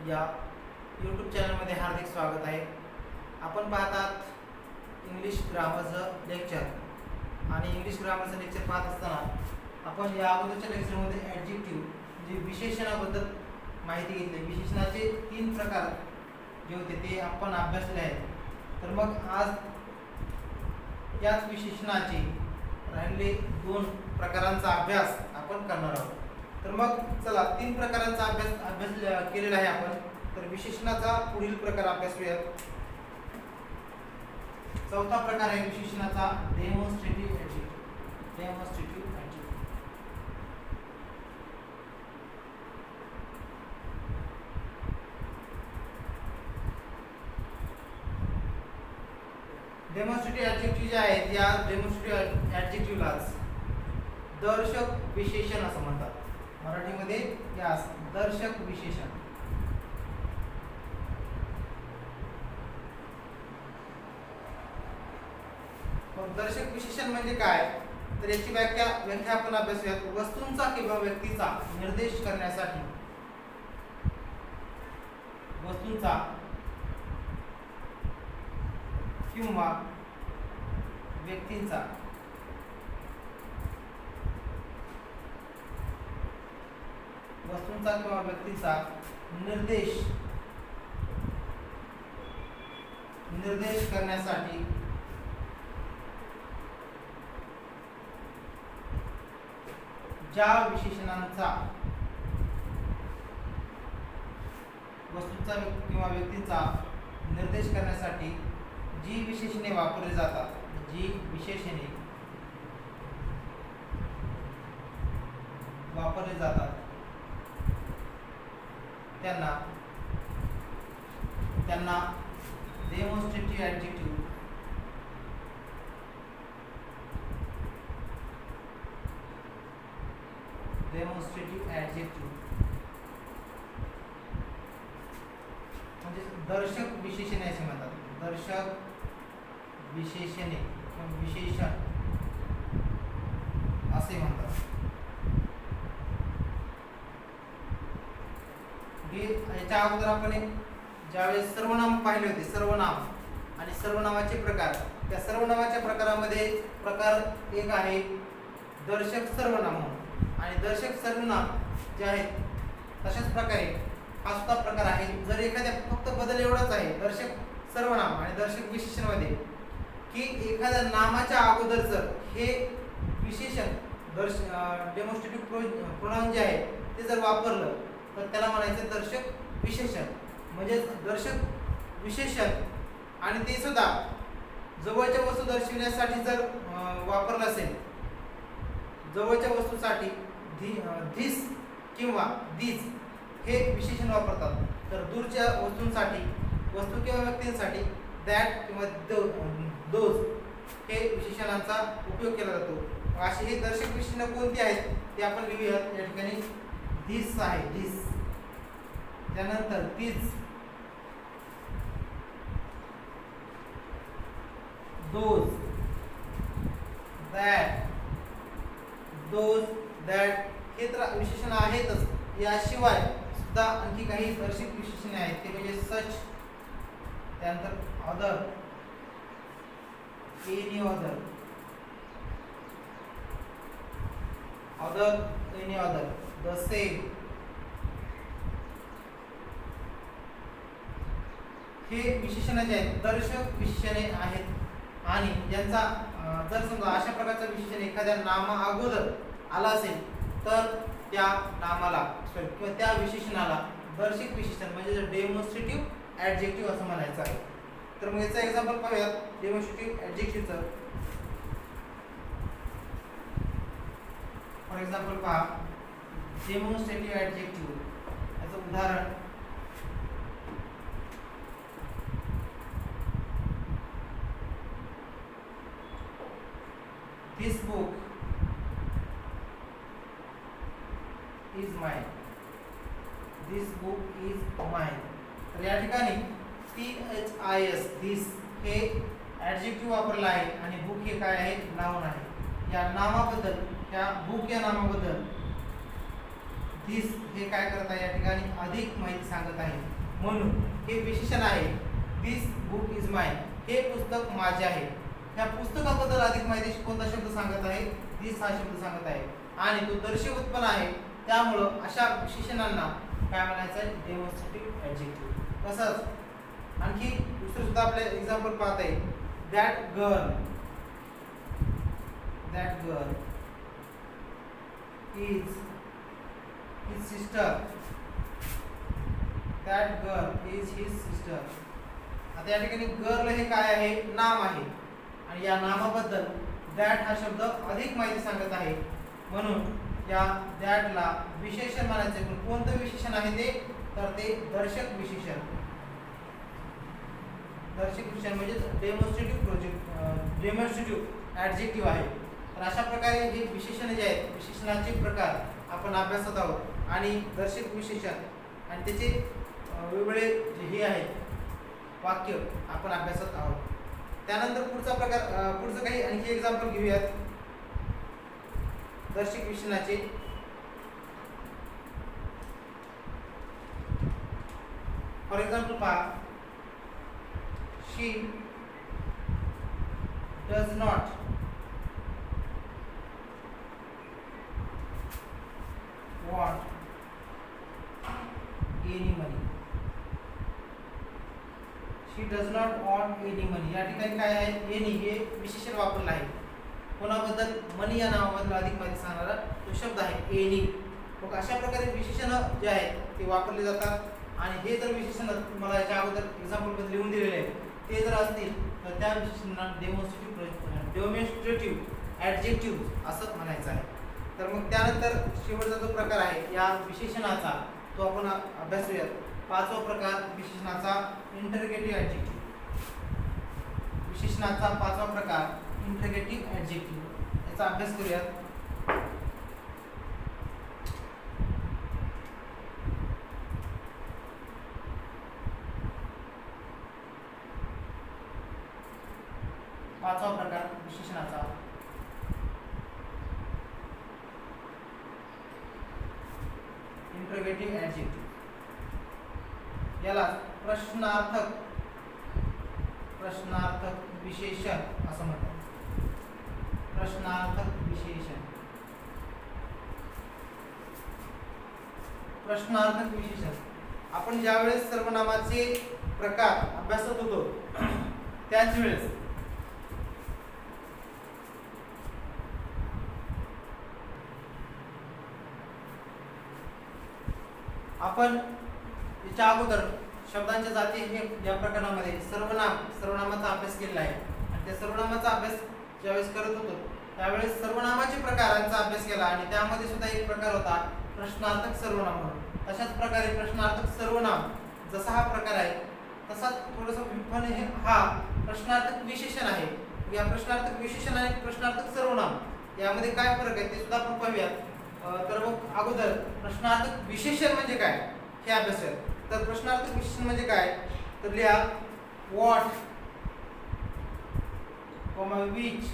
या यूट्यूब चॅनलमध्ये हार्दिक स्वागत आहे. आपण पाहतात इंग्लिश ग्रामरचं लेक्चर आणि इंग्लिश ग्रामरचं लेक्चर पाहत असताना आपण या अगोदरच्या लेक्चरमध्ये ॲडजेक्टिव्ह म्हणजे विशेषणाबद्दल माहिती घेतली. विशेषणाचे 3 प्रकार जे होते ते आपण अभ्यासले आहेत. तर मग आज याच विशेषणाचे राहिलेले 2 प्रकारांचा अभ्यास आपण करणार आहोत. तर मग चला 3 प्रकारांचा अभ्यास केलेला आहे आपण. तर विशेषणाचा पुढील प्रकार अभ्यासूया. चौथा प्रकार आहे विशेषणाचा demonstrative adjective. Demonstrative adjective demonstrative adjective जे आहेत या डेमॉन्स्ट्रेटिव्ह ॲडजेक्टिव्हलाच दर्शक विशेषण असं म्हणतात. मराठीमध्ये यास दर्शक विशेषण. दर्शक विशेषण म्हणजे काय तर याची व्याख्या आपण अभ्यासूया. वस्तूंचा किंवा व्यक्तीचा निर्देश करण्यासाठी वस्तूंचा किंवा व्यक्तींचा निर्देश करण्यासाठी ज्या विशेषणांचा वस्तूंचा किंवा व्यक्तींचा निर्देश करण्यासाठी जी विशेषणे वापरली जातात त्यांना डेमॉन्स्ट्रेटिव्ह ॲडजेक्टिव्ह म्हणजे दर्शक विशेषणे असे म्हणतात. दर्शक विशेषणे किंवा विशेषण असे म्हणतात. याच्या अगोदर आपण ज्यावेळेस सर्वनाम पाहिले होते, सर्वनाम आणि सर्वनामाचे प्रकार. त्या सर्वनामाच्या प्रकारामध्ये प्रकार एक आहे दर्शक सर्वनाम आणि दर्शक सर्वनाम जे आहेत तशाच प्रकारे हा सुद्धा प्रकार आहे. जर एखाद्या फक्त बदल एवढाच आहे दर्शक सर्वनाम आणि दर्शक विशेषणामध्ये की एखाद्या नामाच्या अगोदर जर हे विशेषण डेमॉन्स्ट्रेटिव्ह प्रोनाउन जे आहे ते जर वापरलं तर त्याला म्हणायचं दर्शक विशेषण. म्हणजे दर्शक विशेषण आणि ते सुद्धा जवळच्या वस्तू दर्शविण्यासाठी जर वापरलं असेल, जवळच्या वस्तूसाठी धिस किंवा दीज हे विशेषण वापरतात. तर दूरच्या वस्तूंसाठी वस्तू किंवा व्यक्तींसाठी दॅट किंवा दोज हे विशेषणांचा उपयोग केला जातो. अशी ही दर्शक विशेषणं कोणती आहेत ते आपण लिहूया. या ठिकाणी धिस आहे, धिस. त्यानंतर दीज, दोज, दॅट, हे तर विशेषण आहेतच. याशिवाय सुद्धा आणखी काही दर्शक विशेषणे आहेत ते म्हणजे सच, त्यानंतर other, any other, the same हे विशेषण जे आहेत दर्शक विशेषणे आहेत. आणि ज्यांचा जर समजा अशा प्रकारचा विशेषण एखाद्या नामा अगोदर आला असेल तर त्या नामाला किंवा त्या विशेषणाला दर्शक विशेषण म्हणजे डेमॉन्स्ट्रेटिव्ह ॲडजेक्टिव्ह असं म्हणायचं आहे. तर मग याचं एक्झाम्पल पाहूयात डेमॉन्स्ट्रेटिव्ह ॲडजेक्टिव्हचं. फॉर एक्झाम्पल पहा डेमॉन्स्ट्रेटिव्ह ॲडजेक्टिव्ह याचं उदाहरण This book is mine. This book is mine. तर या ठिकाणी THIS this हे ॲडजेक्टिव्ह वापरला आहे आणि बुक हे काय आहे, नाउन आहे. या नामाबद्दल, या बुक या नामाबद्दल दिस हे काय करत आहे या ठिकाणी अधिक माहिती सांगत आहे. म्हणून हे विशेषण आहे. दिस बुक इज माय, हे पुस्तक माझे आहे. ह्या पुस्तकाबद्दल अधिक माहिती कोणता शब्द सांगत आहे? दिस हा शब्द सांगत आहे आणि तो दर्शवत पण आहे. त्यामुळं अशा विशेषणांना काय म्हणायचं आहे? Demonstrative adjective. तसंच आणखी दुसरं सुद्धा आपले एक्झाम्पल पाहत आहे. That girl is his sister. That girl is his sister. आता या ठिकाणी गर्ल हे काय आहे? नाम आहे आणि या नामाबद्दल दॅट हा शब्द अधिक माहिती सांगत आहे. म्हणून या दॅटला विशेषण म्हणायचे. पण कोणतं विशेषण आहे ते? तर ते दर्शक विशेषण. दर्शक विशेषण म्हणजे डेमॉन्स्ट्रेटिव्ह ॲडजेक्टिव्ह आहे. तर अशा प्रकारे हे विशेषण जे आहेत, विशेषणाचे प्रकार आपण अभ्यासत आहोत आणि दर्शक विशेषण आणि त्याचे वेगवेगळे जे हे आहेत वाक्य आपण अभ्यासत आहोत. त्यानंतर पुढचा प्रकार, पुढचं काही आणखी एक्झाम्पल घेऊयात दर्शक विशेषणाचे. फॉर एक्झाम्पल पहा, she does not want any money. She does not want any money. या ठिकाणी काय आहे? any हे विशेषण वापरलं आहे. कोणाबद्दल? मनी या नावाबद्दल अधिक माहिती सांगणारा तो शब्द आहे any. मग अशा प्रकारे विशेषण जे आहेत ते वापरले जातात आणि हे जर विशेषण तुम्हाला याच्या अगोदर एक्झाम्पल मध्ये लिहून दिलेले आहेत ते जर असतील तर त्या विशेषणांना डेमॉन्स्ट्रेटिव्ह ॲडजेक्टिव्ह असं म्हणायचं आहे. तर मग त्यानंतर शेवटचा जो प्रकार आहे या विशेषणाचा तो आपण अभ्यासूयात. पाचवा प्रकार विशेषणाचा इंटरगेटिव्ह ॲडजेक्टिव्ह. विशेषणाचा पाचवा प्रकार इंटरगेटिव्ह ॲडजेक्टिव्ह, याचा अभ्यास करूयात. पाचवा प्रकार विशेषणाचा इंटरगेटिव्ह ॲडजेक्टिव्ह. याला प्रश्नार्थक विशेषण असं म्हणतात. प्रश्नार्थक विशेषण. प्रश्नार्थक विशेषण आपण ज्यावेळेस सर्वनामाचे प्रकार अभ्यासत होतो त्याच वेळेस आपण याच्या अगोदर शब्दांच्या जाती हे या प्रकरणामध्ये सर्वनामाचा अभ्यास केलेला आहे आणि त्या सर्वनामाचा अभ्यास ज्यावेळेस करत होतो त्यावेळेस सर्वनामाचे प्रकारांचा अभ्यास केला आणि त्यामध्ये सुद्धा एक प्रकार होता प्रश्नार्थक सर्वनाम म्हणून. तशाच प्रकारे प्रश्नार्थक सर्वनाम जसा हा प्रकार आहे तसाच थोडंसं हे हा प्रश्नार्थक विशेषण आहे. या प्रश्नार्थक विशेषण आणि प्रश्नार्थक सर्वनाम यामध्ये काय फरक आहे ते सुद्धा आपण पाहूयात. तर मग अगोदर प्रश्नार्थक विशेषण म्हणजे काय हे अभ्यासूयात. तर प्रश्नार्थक विशेषण म्हणजे काय तर लिहा what, which,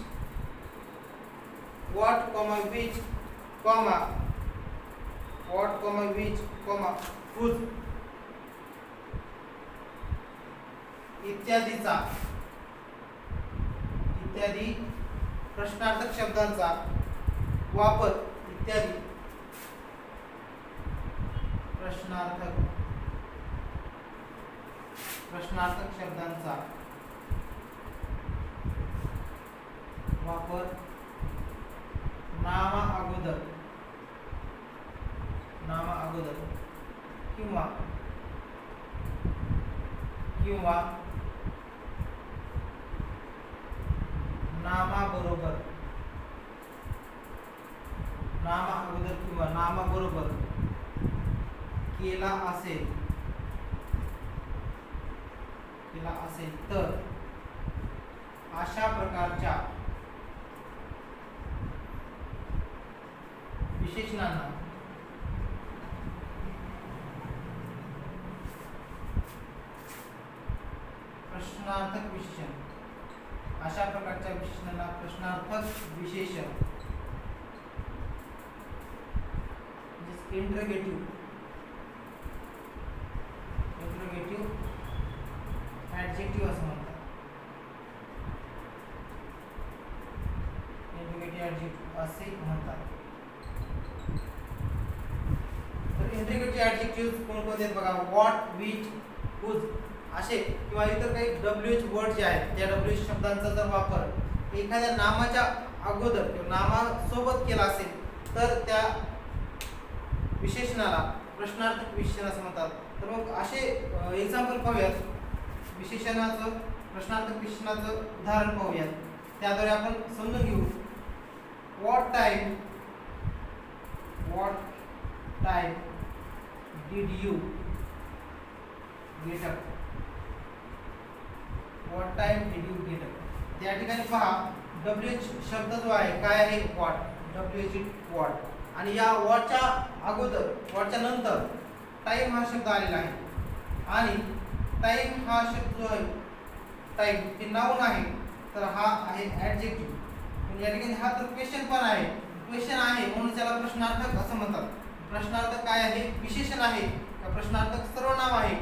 what, which, what, which, whose इत्यादी प्रश्नार्थक शब्दांचा वापर इत्यादी प्रश्नार्थक शब्दांचा वापर नामा अगोदर किंवा नामाबरोबर केला असेल तर अशा प्रकारच्या विशेषणांना प्रश्नार्थक विशेषण, अशा प्रकारच्या विशेषणांना प्रश्नार्थक विशेषण इंटरोगेटिव्ह ऍडजेक्टिव्ह असं म्हणतात. इंटरोगेटिव्ह ऍडजेक्टिव्ह असे म्हणतात. तर इंटरोगेटिव्ह ऍडजेक्टिव्ह कोणकोणते आहेत बघा. व्हॉट, विच, हुज असे किंवा इतर काही WH वर्ड जे आहेत त्या WH शब्दांचा जर वापर एखाद्या नामाच्या अगोदर किंवा नामासोबत केला असेल तर त्या विशेषणाला प्रश्नार्थक विशेषण असं म्हणतात. तर मग असे एक्झाम्पल पाहूयात. विशेषणाचं प्रश्नार्थक विशेषणाचं उदाहरण पाहूयात. त्याद्वारे आपण समजून घेऊ. What time did you get up. What time did you get up. त्या ठिकाणी पहा WH शब्द जो आहे काय आहे व्हॉट. WH व्हॉट आणि या व्हॉटच्या अगोदर व्हॉटच्या नंतर टाइम हा शब्द आलेला आहे आणि टाइम हा शब्द जो आहे टाइम हे नाउन आहे तर हा आहे ऍडजेक्टिव्ह. या ठिकाणी हा तर क्वेश्चन पण आहे. क्वेश्चन आहे म्हणून त्याला प्रश्नार्थक असं म्हणतात. प्रश्नार्थक काय आहे विशेषण आहे का प्रश्नार्थक सर्वनाम आहे.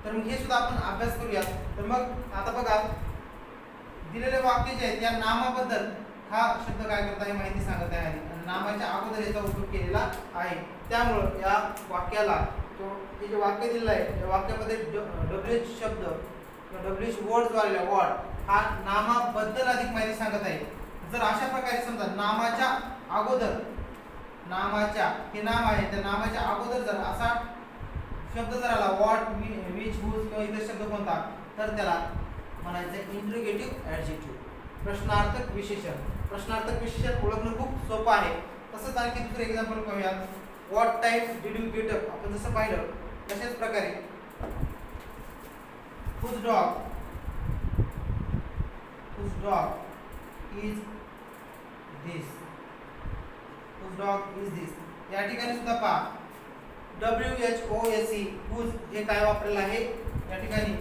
तर मग हे सुद्धा आपण अभ्यास करूया. तर मग आता बघा दिलेले वाक्य जे आहेत या नामाबद्दल हा शब्द काय करत आहे माहिती सांगत आहे आणि नामाच्या अगोदर याचा उपयोग केलेला आहे. त्यामुळं या वाक्याला हे जे वाक्य दिलेलं आहे या वाक्यामध्ये WH शब्द किंवा WH वर्ड जो आलेला वर्ड हा नामाबद्दल अधिक माहिती सांगत आहे. जर अशा प्रकारे समजा नामाच्या अगोदर हे नाम आहे त्या नामाच्या अगोदर जर असा शब्द जर आला व्हॉट, विच, हुज किंवा इतर शब्द कोणता तर त्याला म्हणायचं इंटरोगेटिव्ह ऍडजेक्टिव्ह प्रश्नार्थक विशेषण. प्रश्नार्थक विशेषण ओळखणं खूप सोपं आहे. तसंच आणखी दुसरं एक्झाम्पल पाहूया. What time did you get up. आपण जसं पाहिलं तशाच प्रकारे whose dog is this. Whose dog is this. या ठिकाणी सुद्धा पहा WHOSE हुज हे काय वापरलेलं आहे या ठिकाणी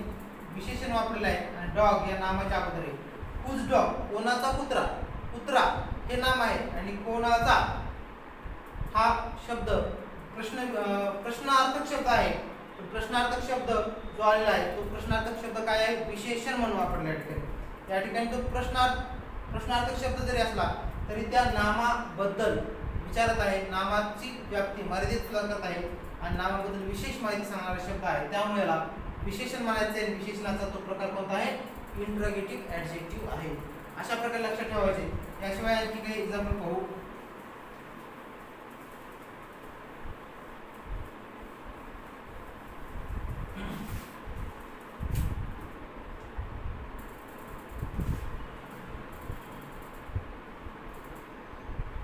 विशेषण वापरलेलं आहे आणि डॉग या नामाच्या अगोदर आहे. हुज डॉग कोणाचा कुत्रा. कुत्रा हे नाम आहे आणि कोणाचा हा शब्द प्रश्नार्थक शब्द आहे. प्रश्नार्थक शब्द जो आलेला आहे तो प्रश्नार्थक शब्द काय आहे विशेषण म्हणून वापरला आहे ठिकाणी. या ठिकाणी तो प्रश्नार्थक शब्द जरी असला तरी त्या नामाबद्दल विचारत आहे. नामाची व्याप्ती मर्यादित करत आहे आणि नामाबद्दल विशेष माहिती सांगणारा शब्द आहे. त्यामुळे याला विशेषण म्हणायचे आणि विशेषणाचा तो प्रकार कोणता आहे इंटरोगेटिव्ह ऍडजेक्टिव्ह आहे. अशा प्रकारे लक्षात ठेवायचे. याशिवाय आणखी काही एक्झाम्पल पाहू.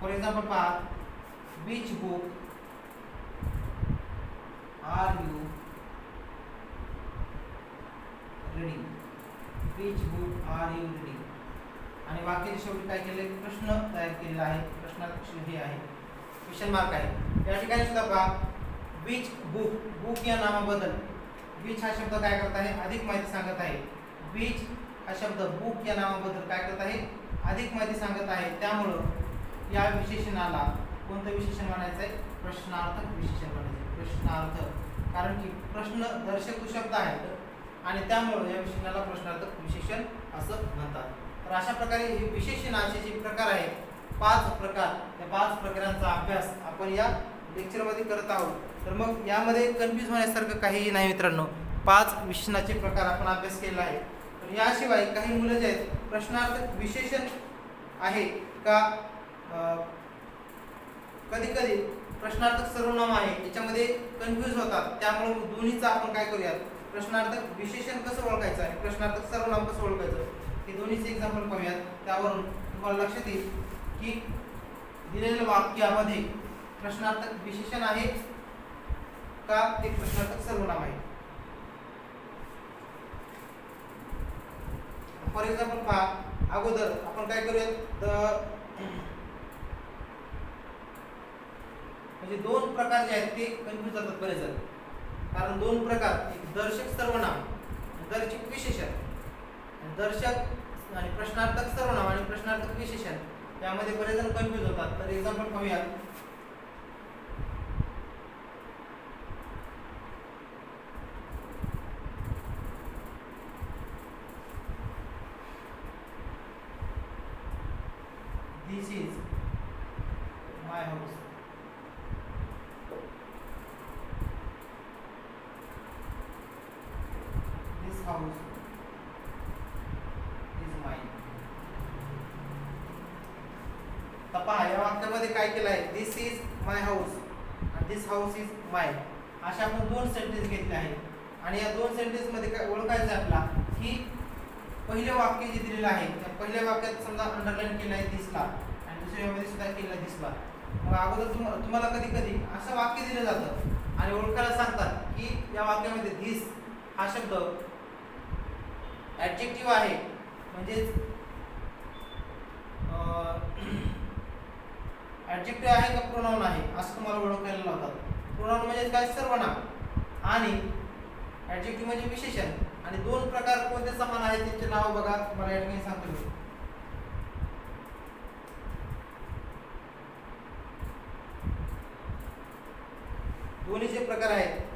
फॉर एक्झाम्पल पहा which book are you reading. Which book are you reading आणि वाक्याच्या शेवटी काय केले प्रश्न तयार केलेला आहे. प्रश्नार्थक हे आहे क्वेश्चन मार्क आहे. या ठिकाणी सुद्धा पहा विच बुक या नामाबद्दल विच हा शब्द काय करत आहे अधिक माहिती सांगत आहे. विच हा शब्द बुक या नामाबद्दल काय करत आहे अधिक माहिती सांगत आहे. त्यामुळं या विशेषणाला कोणतं विशेषण म्हणायचं आहे प्रश्नार्थक विशेषण म्हणायचं. प्रश्नार्थक कारण की प्रश्न दर्शक तो शब्द आहे आणि त्यामुळे या विशेषणाला प्रश्नार्थक विशेषण असं म्हणतात. तर अशा प्रकारे हे विशेषणाचे जे प्रकार आहेत 5 प्रकार त्या 5 प्रकारांचा अभ्यास आपण या लेक्चरमध्ये करत आहोत. तर मग यामध्ये कन्फ्यूज होण्यासारखं काहीही नाही मित्रांनो. 5 विशेषणाचे प्रकार आपण अभ्यास केला आहे. तर याशिवाय काही मुलं जे आहेत प्रश्नार्थक विशेषण आहे का कधी कधी प्रश्नार्थक सर्वनाम आहे याच्यामध्ये कन्फ्यूज होतात. त्यामुळे दोन्हीचा आपण काय करूयात प्रश्नार्थक विशेषण कसं ओळखायचं आणि प्रश्नार्थक सर्वनाम कसं ओळखायचं हे दोन्हीचे एक्झाम्पल पाहूयात. त्यावरून तुम्हाला लक्षात येईल की दिलेल्या वाक्यामध्ये प्रश्नार्थक विशेषण आहे का ते प्रश्नार्थक सर्वनाम आहे. फॉर एक्झाम्पल पहा अगोदर आपण काय करूयात म्हणजे 2 प्रकार जे आहेत ते कन्फ्यूज जातात बरेच जण. कारण 2 प्रकार एक दर्शक सर्वनाम दर्शक विशेषण. दर्शक आणि प्रश्नार्थक सर्वनाम आणि प्रश्नार्थक विशेषण यामध्ये बरेच जण कन्फ्यूज होतात. तर एक्झाम्पल पाहूया. House is mine. तर पहा या वाक्यामध्ये काय केलं आहे, दिस इज माय हाऊस आणि दिस हाऊस इज माइन. अशा आपण दोन सेंटेन्स घेतले आहेत आणि या दोन सेंटेन्स मध्ये काय ओळखायचं आहे आपला की पहिले वाक्य जे दिलेलं आहे त्या पहिल्या वाक्यात समजा अंडरलाईन केलं आहे दिसला आणि दुसऱ्यामध्ये सुद्धा केलं दिसला. मग अगोदर तुम्हाला कधी कधी असं वाक्य दिलं जातं आणि ओळखायला सांगतात की या वाक्यामध्ये धिस हा शब्द ऍडजेक्टिव्ह आहे म्हणजे ऍडजेक्टिव्ह आहे का प्रोनाउन आहे असं तुम्हाला ओळखायला लावतात. प्रोनाउन म्हणजे काय, सर्वनाम आणि ऍडजेक्टिव्ह म्हणजे विशेषण. आणि दोन प्रकार कोणते समान आहेत त्यांचे नाव बघा, तुम्हाला या ठिकाणी सांगतो मी. दोन्हीचे प्रकार आहेत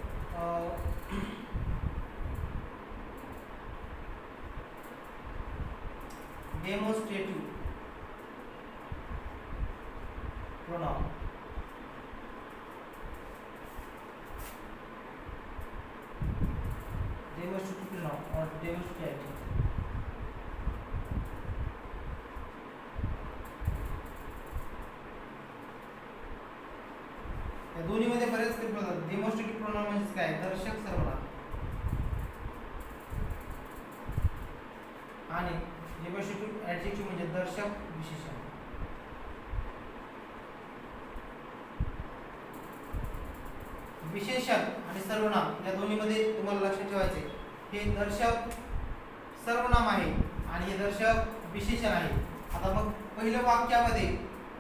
डेमॉन्स्ट्रेटिव्ह प्रोनाउन डेमॉन्स्ट्रेटिव्ह प्रोनाउन और डेमॉन्स्ट्रेटिव्ह. या दोन्हीमध्ये बरेच काही प्रकार. डेमॉन्स्ट्रेटिव्ह प्रोनाउन म्हणजे काय, दर्शक सर्वनाम आणि डेमॉन्स्ट्रेटिव्ह ऍडजेक्टिव्ह म्हणजे दर्शक विशेषण. विशेषण आणि सर्वनाम या दोन्हीमध्ये तुम्हाला लक्षात ठेवायचे, हे दर्शक सर्वनाम आहे आणि हे दर्शक विशेषण आहे. आता मग पहिल्या वाक्यामध्ये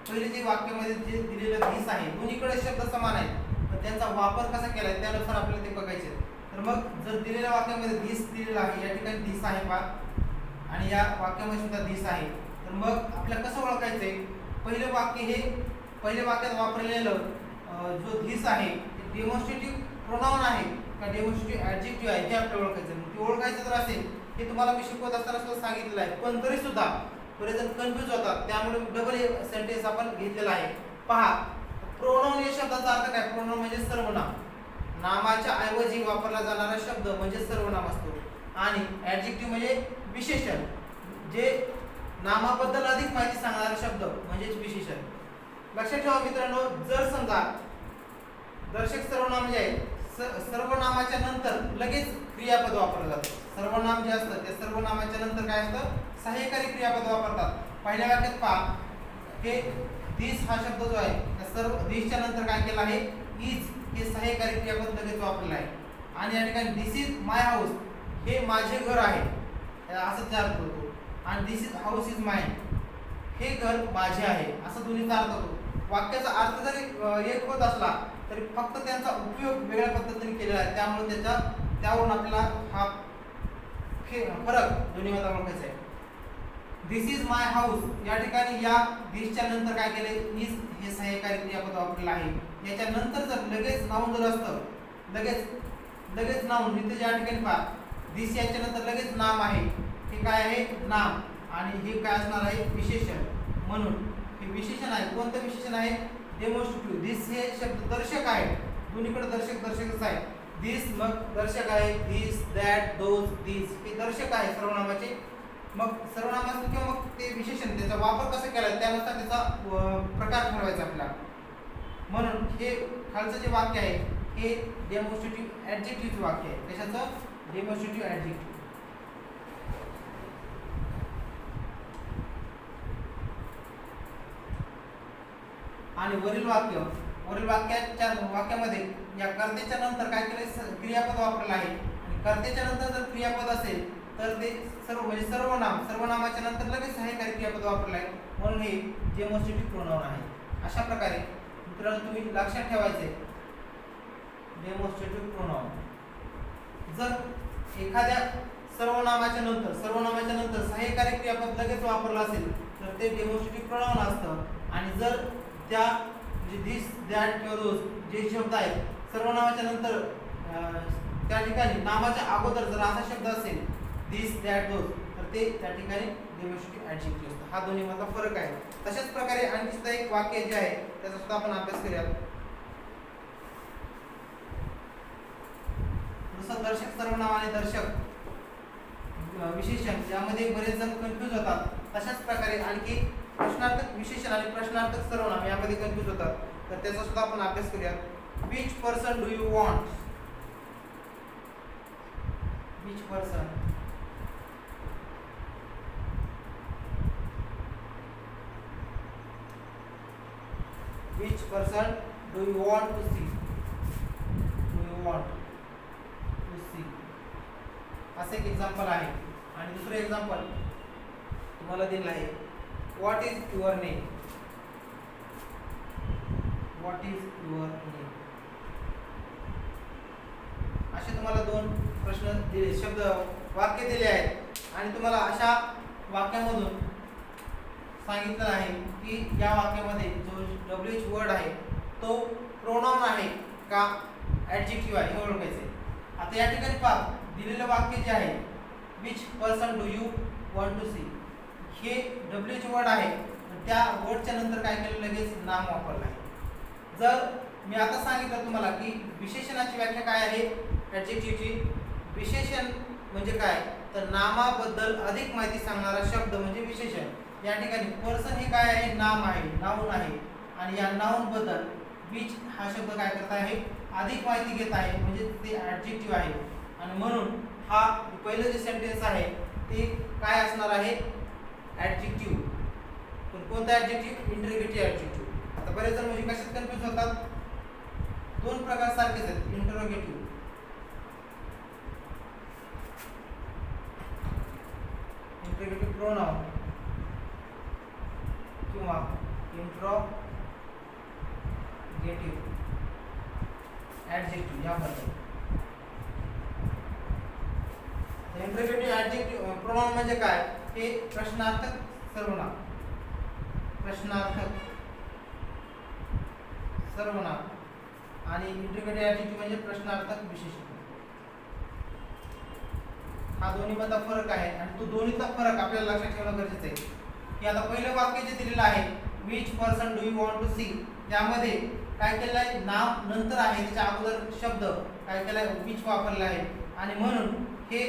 पहिले जे वाक्यामध्ये जे दिलेलं धिस आहे दोन्हीकडे शब्द समान आहेत तर त्यांचा वापर कसा केला आहे त्यानुसार आपल्याला ते बघायचे. तर मग जर दिलेल्या वाक्यामध्ये धिस दिलेला आहे, या ठिकाणी धिस आहे पहा आणि या वाक्यामध्ये सुद्धा धिस आहे, तर मग आपल्याला कसं ओळखायचंय, पहिलं वाक्य हे पहिल्या वाक्यात वापरलेलं जो धिस आहे डेमॉन्स्ट्रेटिव्ह प्रोनाउन आहे का डेमॉन्स्ट्रेटिव्ह ऍडजेक्टिव्ह आहे हे आपल्याला ओळखायचं. ते ओळखायचं जर असेल हे तुम्हाला मी शिकवत असताना सुद्धा सांगितलेलं आहे, पण तरी सुद्धा बरेच जण कन्फ्यूज होतात त्यामुळे डबल सेंटेन्स आपण घेतलेला आहे. पहा प्रोनाउन या शब्दाचा अर्थ काय, प्रोनाउन म्हणजे सर्वनाम, नामाच्या ऐवजी वापरला जाणारा शब्द म्हणजे सर्वनाम असतो आणि ऍडजेक्टिव्ह म्हणजे विशेषण, जे नामाबद्दल अधिक माहिती सांगणारा शब्द म्हणजेच विशेषण. लक्षात ठेवा मित्रांनो, जर समजा दर्शक सर्वनाम म्हणजे सर्वनामाच्या नंतर लगेच क्रियापद वापरलं जातं. सर्वनाम जे असतं त्या सर्वनामाच्या नंतर काय असतं, सहाय्यकारी क्रियापद वापरतात. पहिल्या वाक्यात पहा हे दिस हा शब्द जो आहे त्या सर्व दिसच्या नंतर काय केलं आहे, इज हे सहाय्यकारी क्रियापद लगेच वापरलं आहे आणि या ठिकाणी दिस इज माय हाऊस हे माझे घर आहे असं अर्थ होतो आणि दिस इज हाऊस इज माइन हे घर माझे आहे असं दोन्हीचा अर्थ होतो. वाक्याचा अर्थ जरी एक होत असला तरी फक्त त्यांचा उपयोग वेगळ्या पद्धतीने केलेला आहे, त्यामुळे त्यावरून आपल्याला हा फरक दोन्हीमध्ये ओळखायचा आहे. दिस इज माय हाऊस या ठिकाणी या दिसच्या नंतर काय केले, इज हे सहाय्यकारी क्रियापद वापरलेलं आहे. याच्या नंतर जर लगेच नाउन जर असतं, लगेच नाउन इथे या ठिकाणी पहा दिस याच्या नंतर लगेच नाम आहे, हे काय आहे नाम आणि हे काय असणार आहे विशेषण. म्हणून हे विशेषण आहे, कोणतं विशेषण आहे, डेमॉन्स्ट्रेटिव्ह. दिस हे शब्द दर्शक आहे, दोन्हीकडे दर्शकच आहे. दिस मग दर्शक आहे, दिस दॅट दोज दिस हे दर्शक आहे सर्वनामाचे. मग सर्वनाम असतो किंवा मग ते विशेषण त्याचा वापर कसा केला त्यानुसार त्याचा प्रकार ठरवायचा आपल्याला. म्हणून हे खालचं जे वाक्य आहे हे डेमॉन्स्ट्रेटिव्ह ऍडजेक्टिव्हचं वाक्य आहे. कशाचं, डेमॉन्स्ट्रेटिव्ह ऍडजेक्टिव्ह. आणि वरील वाक्यामध्ये या कर्त्याच्या नंतर काय केले, क्रियापद वापरलं आहे आणि कर्त्याच्या नंतर जर क्रियापद असेल तर ते सर्व म्हणजे सर्वनामाच्या नंतर लगेच सहाय्यकारी क्रियापद वापरलं आहे, म्हणून हे डेमॉन्स्ट्रेटिव्ह प्रोनाउन आहे. अशा प्रकारे मित्रांनो तुम्ही लक्षात ठेवायचे डेमॉन्स्ट्रेटिव्ह प्रोनाउन. जर एखाद्या सर्वनामाच्या नंतर सहाय्यकारी क्रियापद लगेच वापरलं असेल तर ते डेमॉन्स्ट्रेटिव्ह प्रोनाउन असतं. आणि जर त्या म्हणजे दिस दॅट किंवा दोज जे शब्द आहेत सर्वनामाच्या नंतर त्या ठिकाणी नामाच्या अगोदर जर असा शब्द असेल दिस दॅट दोज तर ते त्या ठिकाणी डेमॉन्स्ट्रेटिव्ह ऍडजेक्टिव्ह असतं. हा दोन्हीमधला फरक आहे. तशाच प्रकारे आणखी सुद्धा एक वाक्य जे आहे त्याचा सुद्धा आपण अभ्यास करूयात. जसं दर्शक सर्वनाम आणि दर्शक विशेषण यामध्ये बरेच जण कन्फ्यूज होतात. तशाच प्रकारे आणखी प्रश्नार्थक विशेषण आणि प्रश्नार्थक सर्वनाम यामध्ये कन्फ्यूज होतात. तर त्याचा सुद्धा आपण अभ्यास करूया. Which person do you want? Which person? Which person do you want to see? Do you want to see? असे एक एक्झाम्पल आहे. आणि दुसरे एक्झाम्पल तुम्हाला दिलं आहे. What is your name? What is your name? असे तुम्हाला दोन प्रश्न दिले, शब्द वाक्य दिले आहेत आणि तुम्हाला अशा वाक्यामधून सांगितलं आहे की या वाक्यामध्ये जो WH वर्ड आहे तो प्रोनाउन आहे का ॲडजेक्टिव्ह आहे हे ओळखायचे. आता या ठिकाणी पहा दिलेलं वाक्य जे आहे which person do you want to see, हे WH वर्ड आहे. त्या वर्डच्या नंतर काय केलं, लगेच नाम वापरलं आहे. जर मी आता सांगितलं तुम्हाला की विशेषणाची व्याख्या काय आहे ॲडजेक्टिव्हची, विशेषण म्हणजे काय तर नामाबद्दल अधिक माहिती सांगणारा शब्द म्हणजे विशेषण. या ठिकाणी पर्सन हे काय आहे, नाम आहे, नाऊन आहे. आणि या नाऊन बद्दल विच हा शब्द काय करत आहे, अधिक माहिती घेत आहे, म्हणजे ते ॲडजेक्टिव्ह आहे. आणि म्हणून हा पहिलं जे सेंटेन्स आहे ते काय असणार आहे, ॲडजेक्टिव्ह. पण कोणता ॲडजेक्टिव्ह, इंटरोगेटिव्ह ॲडजेक्टिव्ह. आता बरेच जण म्हणजे कशात कन्फ्यूज होतात, दोन प्रकार सारखेच आहेत, इंटरोगेटिव्ह प्रोनाउन किंवा इंट्रोगेटिव्ह ॲडजेक्टिव्ह याबद्दल. इंटरोगेटिव्ह ॲडजेक्टिव्ह प्रोनाउन म्हणजे काय, हे प्रश्नार्थक सर्वनाम, प्रश्नार्थक सर्वनाम आणि इंटरोगेटिव्ह ॲडजेक्टिव्ह म्हणजे प्रश्नार्थक विशेषण. हा दोन्हीमधला फरक आहे आणि तो दोन्हीचा फरक आपल्याला लक्षात ठेवणं गरजेचं आहे. की आता पहिलं वाक्य जे दिलेलं आहे which person do you want to see, यामध्ये काय केलं आहे, नाम नंतर आहे, त्याच्या अगोदर शब्द काय केला आहे, विच वापरला आहे. आणि म्हणून हे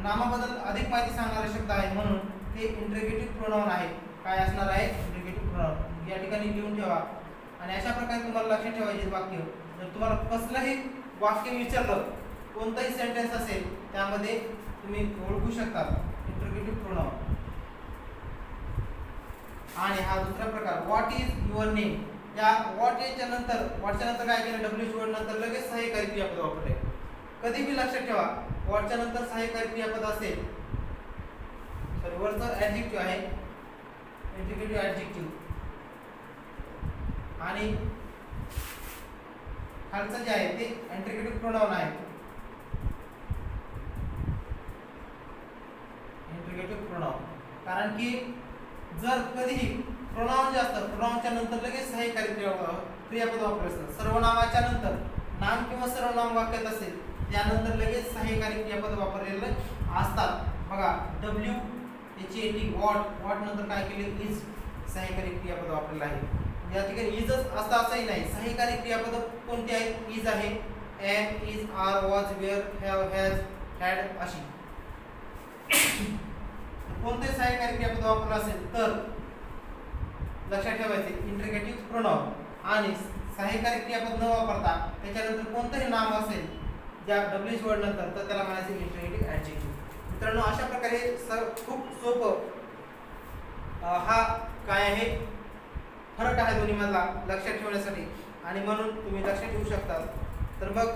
नामाबद्दल अधिक माहिती सांगणारा शब्द आहे, म्हणून ते इंटरोगेटिव्ह प्रोनाउन आहे. काय असणार आहे, इंटरोगेटिव्ह प्रोनाउन. या ठिकाणी लिहून ठेवा. आणि अशा प्रकारे तुम्हाला लक्षात ठेवायचे वाक्य. जर तुम्हाला कसलंही वाक्य विचारलं, कोणतंही सेंटेन्स असेल त्यामध्ये तुम्ही ओळखू शकता इंटरोगेटिव्ह प्रोनाउन. आणि हा दुसरा प्रकार व्हॉट इज युअर नेम, या व्हॉट च्या नंतर काय केलं, WH वर्ड नंतर लगेच सहाय्यकारी क्रियापद वापरले. कधी भी लक्षात ठेवा व्हॉटच्या नंतर सहाय्यकारी क्रियापद असेल, सॉरी वरचं ॲडजेक्टिव्ह आहे इंटरोगेटिव्ह ॲडजेक्टिव्ह आणि खालचं जे आहे ते इंटरोगेटिव्ह प्रोनाउन आहे, इंटरोगेटिव्ह प्रोनाउन. कारण की जर कधीही प्रोनाउन जे असतं, प्रोनाउनच्या नंतर लगेच सहाय्यकारी क्रियापद वापरले असतात. सर्वनामाच्या नंतर नाम किंवा सर्वनाम वाक्यात असेल त्यानंतर लगेच सहाय्यकारी क्रियापद वापरलेले असतात. बघा WHAT वॉट नंतर काय केले, इज सहाय्यकारी क्रियापद वापरलेलं आहे. या ठिकाणी इजच असंही नाही, सहाय्यकारी क्रियापद कोणती आहेत, इज आहे, am, is, are, was, were, have, has, had अशी. कोणते सहाय्यकारी क्रियापद वापरलं असेल तर लक्षात ठेवायचे इंटरोगेटिव्ह प्रोनाउन. आणि सहाय्यकारी क्रियापद न वापरता त्याच्यानंतर कोणतंही नाम असेल ज्या WH वर्ड नंतर तर त्याला म्हणायचे इंटरोगेटिव्ह ॲडजेक्टिव्ह. मित्रांनो अशा प्रकारे खूप सोपं हा काय आहे फरक आहे दोन्हीमधला लक्षात ठेवण्यासाठी. आणि म्हणून तुम्ही लक्षात ठेवू शकता. तर मग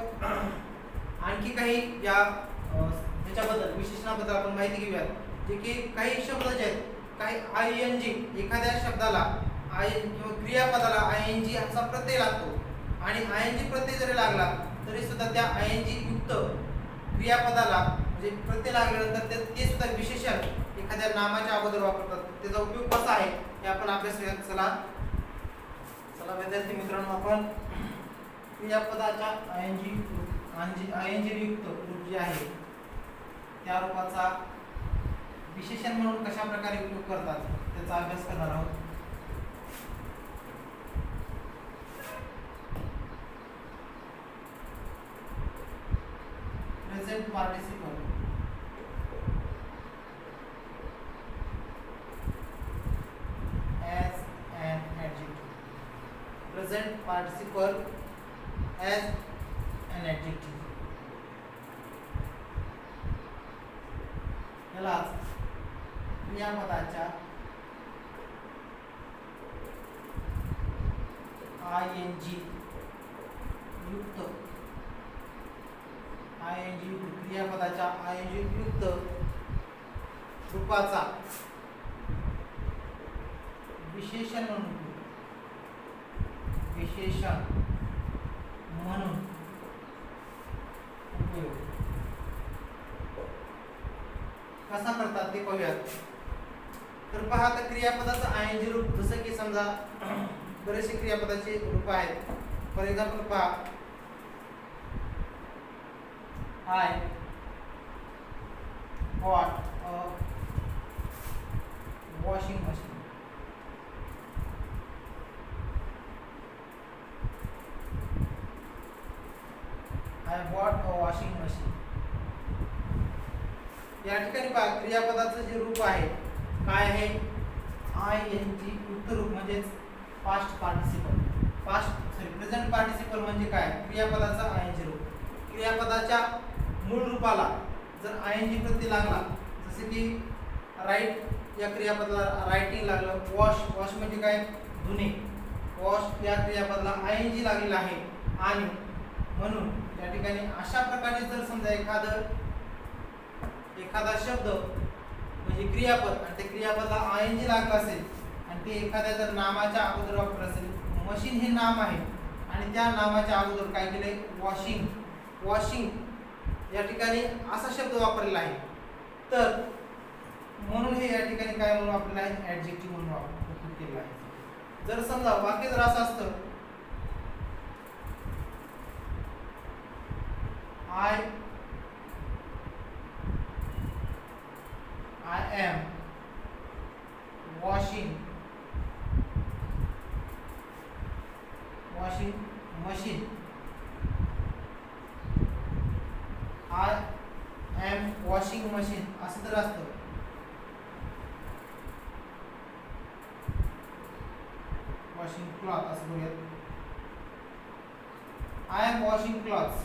आणखी काही या त्याच्याबद्दल विशेषणाबद्दल आपण माहिती घेऊयात. जे की काही शब्द जे आहेत, काही ING एखाद्या शब्दाला किंवा क्रियापदाला ING असा प्रत्यय लागतो. आणि ING प्रत्यय जरी लागला तरी सुद्धा त्या ING युक्त क्रियापदाला म्हणजे प्रत्यय लागल्यानंतर ते सुद्धा विशेषण एखाद्या नामाच्या अगोदर वापरतात. त्याचा उपयोग कसा आहे हे आपण अभ्यास करूयात. चला विद्यार्थी मित्रांनो, आपण क्रियापदाच्या ING युक्त रूप जे आहे त्या रूपाचा विशेषण म्हणून कशा प्रकारे उपयोग करतात त्याचा अभ्यास करणार आहोत. Present participle participle as an adjective. यालाच क्रियापदाच्या ing युक्त क्रियापदाच्या ing युक्त रूपाचा विशेषण म्हणून उपयोग कसा करतात ते पाहूयात. तर पहा, आता क्रियापदाचं ing रूप, जसं की समजा बरेचसे क्रियापदाचे रूप आहेत. फॉर एक्झाम्पल पहा, I bought a washing machine. I bought a washing machine. या ठिकाणी पहा, क्रियापदाचं जे रूप आहे काय आहे, ing युक्त रूप, म्हणजेच पास्ट पार्टिसिपल. प्रेझेंट पार्टिसिपल म्हणजे काय, क्रियापदाचा ing रूप. क्रियापदाच्या मूळ रूपाला जर ing प्रत्यय लागला, जसे की राईट या क्रियापदाला रायटिंग लागलं, वॉश म्हणजे काय, धुणे. वॉश या क्रियापदाला ing लागलेला आहे. आणि म्हणून या ठिकाणी अशा प्रकारे जर समजा एखादा शब्द म्हणजे क्रियापद आणि त्या क्रियापदाला ing लागला असेल आणि ते एखाद्या जर नामाच्या अगोदर वापरलं असेल, मशीन हे नाम आहे आणि त्या नामाच्या अगोदर काय केलंय, वॉशिंग या ठिकाणी असा शब्द वापरलेला आहे. तर म्हणून हे या ठिकाणी काय म्हणून वापरलेलं आहे, ऍडजेक्टिव्ह म्हणून वापरलेलं आहे. जर समजा वाक्य जर असं असतं, I am washing machine. I am washing machine असं तर असतं. वॉशिंग क्लॉथ असं बोलूयात. I am washing clothes.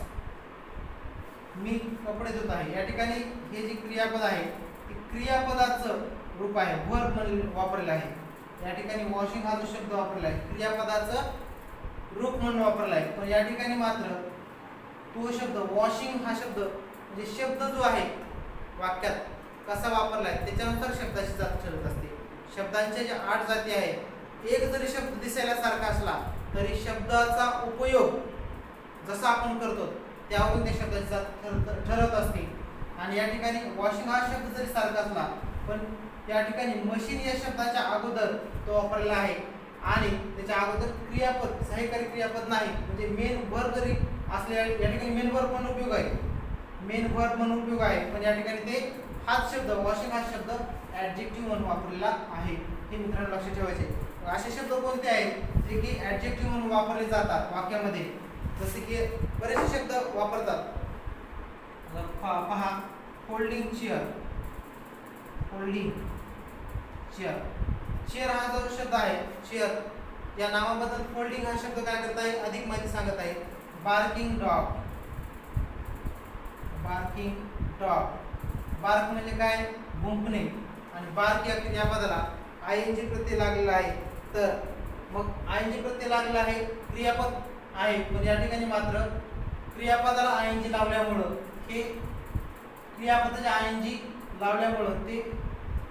मी कपडे धुत आहे. या ठिकाणी हे जे क्रियापद आहे ते क्रियापदाचं रूप आहे, वर्ब म्हणून वापरलेलं आहे. या ठिकाणी वॉशिंग हा जो शब्द वापरला आहे क्रियापदाचं रूप म्हणून वापरला आहे. पण या ठिकाणी मात्र तो शब्द वॉशिंग हा शब्द म्हणजे शब्द जो आहे वाक्यात कसा वापरला आहे त्याच्यानुसार शब्दाची जात ठरत असते. शब्दांच्या ज्या 8 जाती आहेत, एक जरी शब्द दिसायला सारखा असला तरी शब्दाचा उपयोग जसा आपण करतो त्यावरून त्या शब्दाची जात ठरत असते. आणि या ठिकाणी वॉशिंग हा शब्द जरी सारखा असला पण या ठिकाणी मशीन या शब्दाच्या अगोदर तो वापरलेला आहे आणि त्याच्या अगोदर क्रियापद, सहाय्यकारी क्रियापद नाही, म्हणजे मेन वर्ब जरी असले, या ठिकाणी मेन वर्ब म्हणून उपयोग आहे, पण या ठिकाणी ते हाच शब्द वॉशिंग हा शब्द ऍडजेक्टिव्ह म्हणून वापरलेला आहे. हे मित्रांनो लक्षात ठेवायचे. असे शब्द कोणते आहेत जे की ऍडजेक्टिव्ह म्हणून वापरले जातात वाक्यामध्ये, जसे की बरेचसे शब्द वापरतात. पहा, फोल्डिंग चेअर. चेअर हा जो शब्द आहे, चेअर या नामाबद्दल फोल्डिंग हा शब्द काय करत आहे, अधिक माहिती सांगत आहे. Barking dog. बार्क म्हणजे काय, भुंकणे. आणि बार्क या क्रियापदाला ing प्रत्यय लागलेला आहे. तर मग ing प्रत्यय लागलेला आहे, क्रियापद आहे, पण या ठिकाणी मात्र क्रियापदाला ing लावल्यामुळं हे क्रियापदाच्या ing लावल्यामुळं ते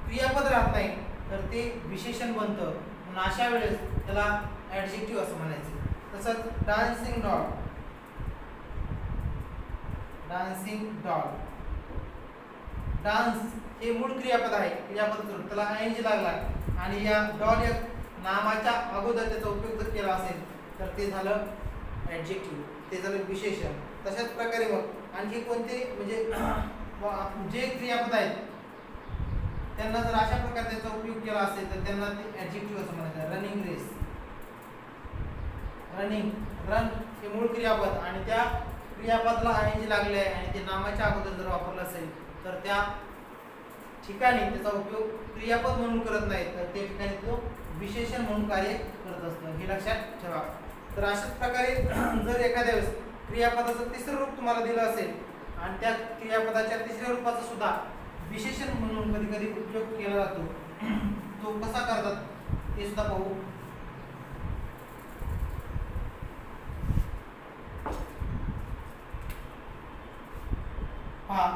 क्रियापद राहत नाही तर ते विशेषण बनतं. म्हणून अशा वेळेस त्याला ऍडजेक्टिव्ह असं म्हणायचं. तसंच डान्सिंग डॉग. डान्स हे मूळ क्रियापद आहे, क्रियापद त्याला ing लागला आणि या डॉल या नामाच्या अगोदर त्याचा उपयोग जर केला असेल तर ते झालं ऍडजेक्टिव्ह, ते झालं विशेषण. तशाच प्रकारे मग आणखी कोणते म्हणजे जे क्रियापद आहेत त्यांना जर अशा प्रकारे त्याचा उपयोग केला असेल तर त्यांना ते ऍडजेक्टिव्ह असं म्हणायचं. रन हे मूळ क्रियापद आणि त्या क्रियापदाला ing लागले आहे आणि ते नामाच्या अगोदर जर वापरलं असेल तर त्या ठिकाणी त्याचा उपयोग क्रियापद म्हणून करत नाही तर त्या ठिकाणी तो विशेषण म्हणून कार्य करत असतं. हे लक्षात ठेवा. तर अशाच प्रकारे जर एखाद्या वेळेस क्रियापदाचं तिसरं रूप तुम्हाला दिलं असेल आणि त्या क्रियापदाच्या तिसऱ्या रूपाचा सुद्धा विशेषण म्हणून कधी कधी उपयोग केला जातो, तो कसा करतात ते सुद्धा पाहू. पहा,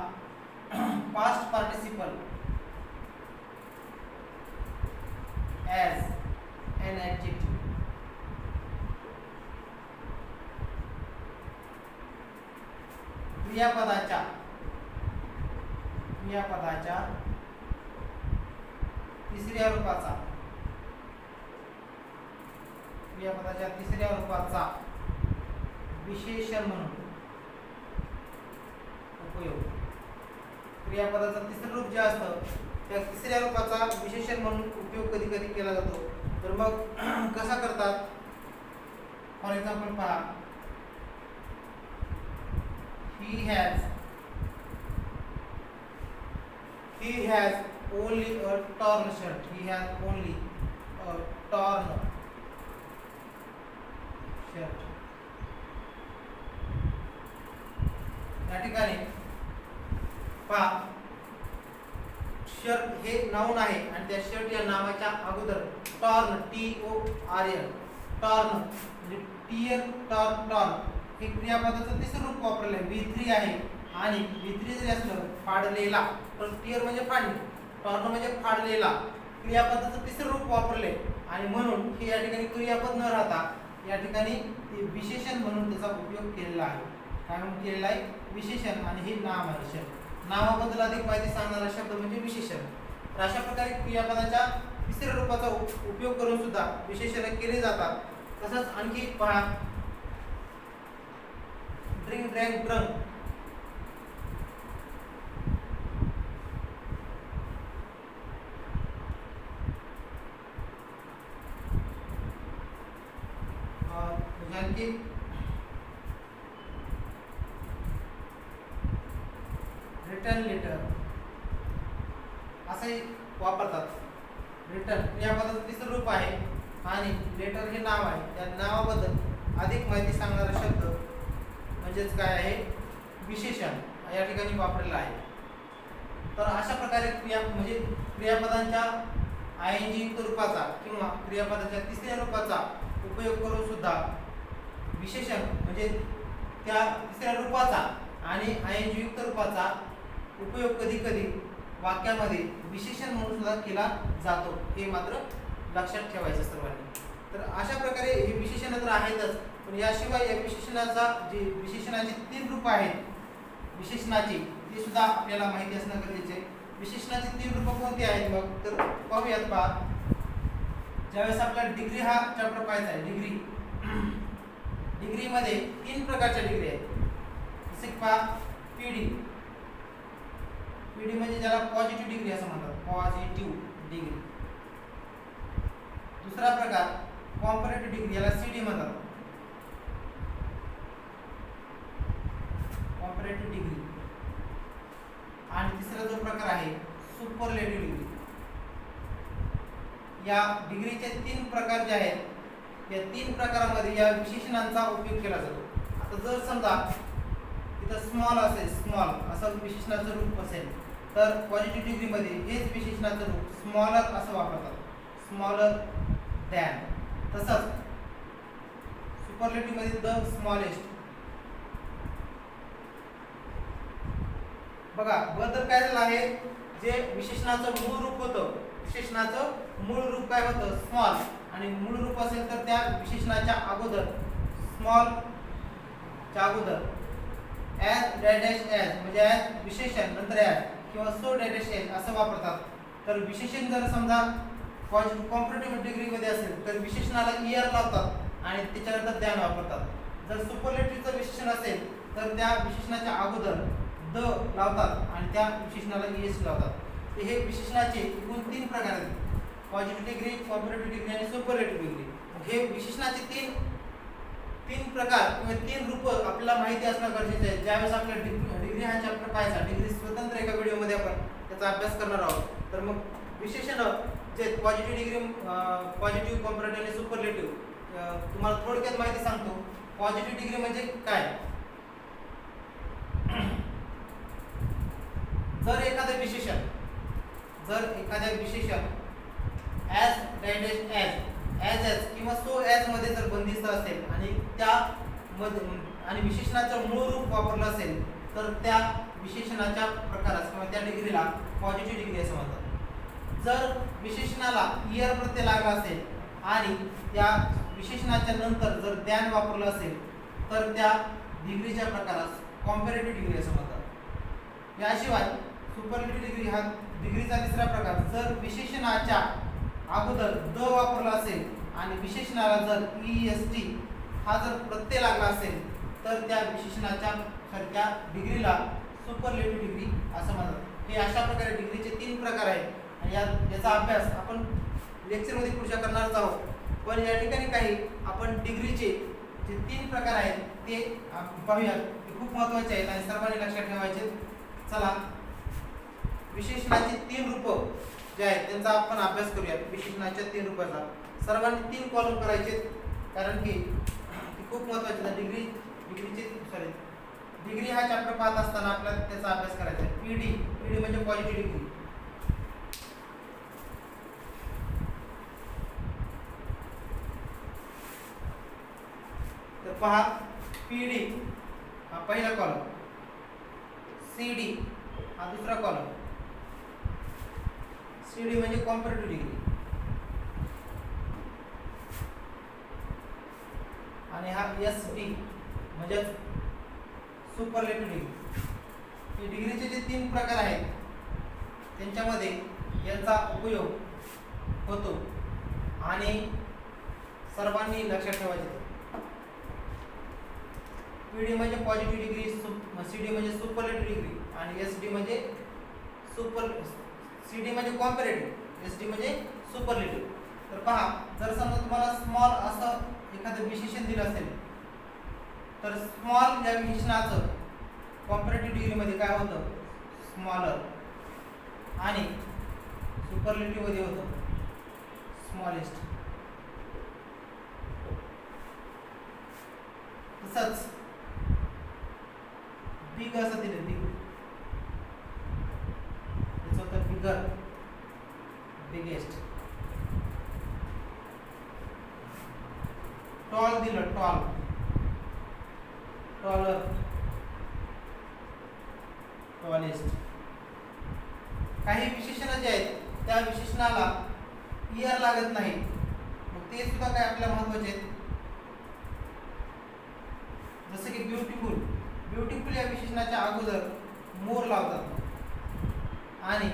past participle as an adjective. क्रियापदाच्या तिसऱ्या रूपाचा विशेषण म्हणून उपयोग. क्रियापदाचं तिसरं रूप जे असतं त्या तिसऱ्या रूपाचा विशेषण म्हणून उपयोग कधी कधी केला जातो. तर मग कसा करतात? फॉर एक्झाम्पल पहा, he has only a torn shirt. He has only a torn shirt. या ठिकाणी पहा, शर्ट हे नाउन आहे आणि त्या शर्ट या नावाच्या अगोदर टॉर्न TORN टॉर्न म्हणजे टीयर टॉर्न हे क्रियापदाचं तिसरं रूप वापरलं आहे. V3 आहे आणि V3 जरी असलं फाडलेला तर टीयर म्हणजे फाडणे, टॉर्न म्हणजे फाडलेला, क्रियापदाचं तिसरं रूप वापरले आणि म्हणून हे या ठिकाणी क्रियापद न राहता या ठिकाणी ते विशेषण म्हणून त्याचा उपयोग केलेला आहे. काय म्हणून केलेला आहे? विशेषण. आणि हे नाम आहे शब्द. नामाबद्दल अधिक माहिती सांगणारा शब्द म्हणजे विशेषण. तर अशा प्रकारे क्रियापदाच्या तिसऱ्या रूपाचा उपयोग करून सुद्धा विशेषण केले जातात. तसंच आणखी पहा, ड्रिंक ड्रँक ड्रंक आणखी रिटर्न लेटर असंही वापरतात. रिटर्न क्रियापदाचं तिसरं रूप आहे आणि लेटर हे नाव आहे. त्या नावाबद्दल अधिक माहिती सांगणारा शब्द म्हणजेच काय आहे? विशेषण या ठिकाणी वापरलेला आहे. तर अशा प्रकारे क्रियापदांच्या ING युक्त रूपाचा किंवा क्रियापदाच्या तिसऱ्या रूपाचा उपयोग करून सुद्धा विशेषण म्हणजे त्या तिसऱ्या रूपाचा आणि ING युक्त रूपाचा उपयोग कधी कधी वाक्यामध्ये विशेषण म्हणून सुद्धा केला जातो. हे मात्र लक्षात ठेवायचं सर्वांनी. तर अशा प्रकारे हे विशेषण तर आहेतच, पण याशिवाय या विशेषणाची 3 रूप आहेत विशेषणाची, ते सुद्धा आपल्याला माहिती असणं गरजेचे आहे. विशेषणाची 3 रूप कोणती आहेत मग तर पाहूयात. पहा, ज्यावेळेस आपल्याला डिग्री हा चॅप्टर पाहायचा आहे, डिग्रीमध्ये 3 प्रकारच्या डिग्री आहेत. जसे पहा, PD म्हणजे ज्याला पॉझिटिव्ह डिग्री असं म्हणतात, पॉझिटिव्ह डिग्री. दुसरा प्रकार कॉम्पॅरेटिव्ह डिग्री, याला CD म्हणतात, कॉम्पॅरेटिव्ह डिग्री. आणि तिसरा जो प्रकार आहे सुपरलेटिव्ह डिग्री. या डिग्रीचे 3 प्रकार जे आहेत, या 3 प्रकारामध्ये या विशेषणांचा उपयोग केला जातो. आता जर समजा इथं स्मॉल असेल, स्मॉल असं विशेषणाचं रूप असेल, तर पॉझिटिव्ह डिग्रीमध्ये हेच विशेषणाचं रूप स्मॉलर असं वापरतात, स्मॉलर दॅन. तसंच सुपरलेटिव्हमध्ये द स्मॉलेस्ट. बघा, बदल काय झाला आहे? जे विशेषणाचं मूळ रूप होतं, विशेषणाचं मूळ रूप काय होतं? स्मॉल. आणि मूळ रूप असेल तर त्या विशेषणाच्या अगोदर, स्मॉल च्या अगोदर ॲज डॅश ॲज म्हणजे ॲज विशेषण, नंतर ॲज किंवा सो डॅश ॲज असं वापरतात. तर विशेषण जर समजा कॉम्पॅरेटिव्ह डिग्रीमध्ये असेल तर विशेषणाला ER लावतात आणि त्याच्यानंतर द्यान वापरतात. जर सुपरलेटिव्हचं विशेषण असेल तर त्या विशेषणाच्या अगोदर द लावतात आणि त्या विशेषणाला ES लावतात. हे विशेषणाचे एकूण 3 प्रकार आहेत, पॉझिटिव्ह डिग्री, कॉम्पॅरेटिव्ह डिग्री आणि सुपरलेटिव्ह डिग्री. हे विशेषणाचे 3 प्रकार किंवा 3 रूप आपल्याला माहिती असणं गरजेचं आहे. ज्यावेळेस आपल्याला डिग्री हा चॅप्टर पाहायचा, डिग्री स्वतंत्र एका व्हिडिओमध्ये आपण त्याचा अभ्यास करणार आहोत. तर मग विशेषण जे पॉझिटिव्ह डिग्री, पॉझिटिव्ह, कॉम्पॅरेटिव्ह आणि सुपरलेटिव्ह तुम्हाला थोडक्यात माहिती सांगतो. पॉझिटिव्ह डिग्री म्हणजे काय. जर एखादं विशेषण ॲज डायरेक्ट ॲज किंवा सो ॲज मध्ये जर बंदिस्त असेल आणि त्या आणि विशेषणाचं मूळ रूप वापरलं असेल तर त्या विशेषणाच्या प्रकारास किंवा त्या डिग्रीला पॉझिटिव्ह डिग्री असं म्हणतात. जर विशेषणाला इयर प्रत्यय लागला असेल आणि त्या विशेषणाच्या नंतर जर द्यान वापरलं असेल तर त्या डिग्रीच्या प्रकारास कॉम्पॅरेटिव्ह डिग्री असं म्हणतात. याशिवाय सुपरलेटिव्ह डिग्री हा डिग्रीचा तिसरा प्रकार. जर विशेषणाच्या अगोदर द वापरला असेल आणि विशेषणाला जर EST हा जर प्रत्यय लागला असेल तर त्या विशेषणाच्या डिग्रीला सुपरलेटिव्ह डिग्री असं म्हणतात. हे अशा प्रकारे डिग्रीचे 3 प्रकार आहेत आणि याचा अभ्यास आपण लेक्चरमध्ये पुढच्या करणारच आहोत. पण या ठिकाणी काही आपण डिग्रीचे जे 3 प्रकार आहेत ते पाहूयात. ते खूप महत्त्वाचे आहेत आणि सर्वांनी लक्षात ठेवायचे. चला, विशेषणाची 3 रूपं जे आहेत त्यांचा आपण अभ्यास करूया. विशेषणाच्या 3 रूपाचा सर्वांनी 3 कॉलम करायचे कारण की खूप महत्त्वाचे आहे. डिग्री हा चॅप्टर पाहत असताना आपल्याला त्याचा अभ्यास करायचा आहे. पीडी म्हणजे पॉझिटिव्ह डिग्री. तर पहा, पीडी हा पहिला कॉलम, सीडी हा दुसरा कॉलम. सीडी म्हणजे कॉम्पॅरेटिव्ह डिग्री आणि हा एसडी म्हणजे सुपरलेटिव्ह डिग्री. हे डिग्रीचे जे 3 प्रकार आहेत त्यांच्यामध्ये यांचा उपयोग होतो आणि सर्वांनी लक्षात ठेवायचे. पीडी म्हणजे पॉझिटिव्ह डिग्री, सीडी म्हणजे सुपरलेटिव्ह डिग्री आणि एसडी म्हणजे सीडी म्हणजे कॉम्पॅरेटिव्ह, एसडी म्हणजे सुपरलेटिव्ह. तर पहा, जर समजा तुम्हाला स्मॉल असं एखादं विशेषण दिलं असेल तर स्मॉल या विशेषणाचं कॉम्पॅरेटिव्ह डिग्रीमध्ये काय होतं, स्मॉलर, आणि सुपरलेटिव्ह मध्ये होतं स्मॉलेस्ट. तसंच बिग असं दिलं, बिग याचं होतं बिगर, बिगेस्ट. टॉल दिलं, टॉल, टॉलर, टॉलेस्ट. काही विशेषणं जे आहेत त्या विशेषणाला इयर लागत नाही, मग ते सुद्धा काय आपल्याला महत्त्वाचे आहेत. जसं की ब्युटिफुल, ब्युटिफुल या विशेषणाच्या अगोदर मोर लावतात आणि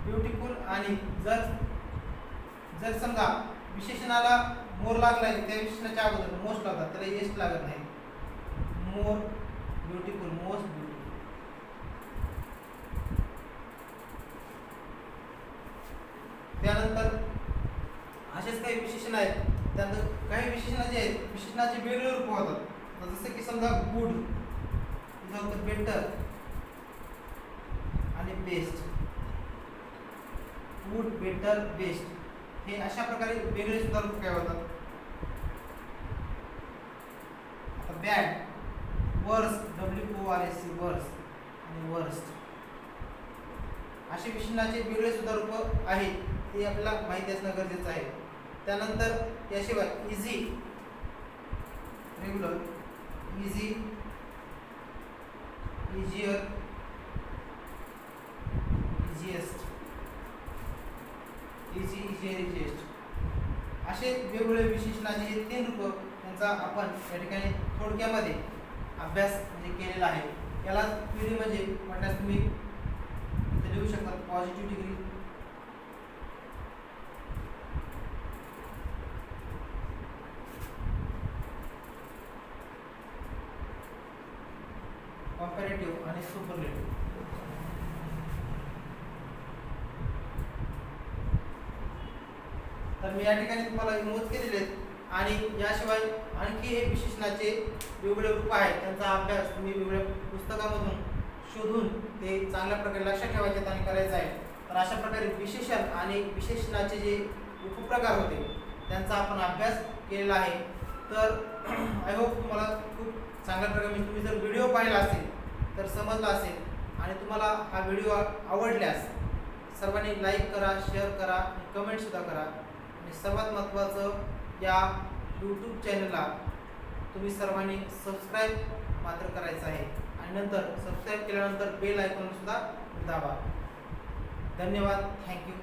ब्युटिफुल आणि जर समजा विशेषणाला मोर लागलाय त्या विशेषणाच्या अगोदर मोस्ट लावतात, त्याला एस्ट लागत नाही. मोर ब्युटिफुल, मोस्ट ब्युटिफुल. त्यानंतर असेच काही विशेषण आहेत. त्यानंतर काही विशेषणं जे आहेत विशेषणाचे वेगळे रूप होतात. जसं की समजा गुड, तिथं होतं बेटर आणि बेस्ट. गुड, बेटर, बेस्ट हे अशा प्रकारे वेगळे सुद्धा रूप काय होतात. आता बॅड, वर्स, WORST, वर्स आणि वर्स्ट असे विशेषणाचे वेगळे सुद्धा रूप आहेत, ते आपल्याला माहिती असणं गरजेचं आहे. त्यानंतर याशिवाय easy, regular, easy, easier, easiest, easy, easier, easiest असे वेगवेगळे विशेषणाचे हे 3 रूप त्यांचा आपण या ठिकाणी थोडक्यामध्ये अभ्यास म्हणजे केलेला आहे. याला पीडी म्हणजे म्हटल्यास तुम्ही इथे लिहू शकता पॉझिटिव्ह डिग्री, कॉम्पॅरेटिव्ह आणि सुपरलेटिव्ह. तर मी या ठिकाणी तुम्हाला मोजके दिले आहेत आणि याशिवाय आणखी एक विशेषणाचे वेगवेगळे रूप आहेत, त्यांचा अभ्यास तुम्ही वेगवेगळ्या पुस्तकामधून शोधून ते चांगल्या प्रकारे लक्षात ठेवायचे आणि करायचा आहे. तर तर अशा प्रकारे विशेषण आणि विशेषणाचे जे उपप्रकार होते त्यांचा आपण अभ्यास केलेला आहे. तर आय होप तुम्हाला खूप चांगल्या प्रकारे तुम्ही जर व्हिडिओ पाहिला असेल तर समजला असेल आणि तुम्हाला हा व्हिडिओ आवडल्यास सर्वांनी लाईक करा, शेअर करा, कमेंटसुद्धा करा. आणि सर्वात महत्त्वाचं या यूट्यूब चॅनलला तुम्ही सर्वांनी सबस्क्राईब मात्र करायचं आहे आणि नंतर सबस्क्राईब केल्यानंतर बेल आयकॉनसुद्धा दाबा. धन्यवाद. थँक्यू.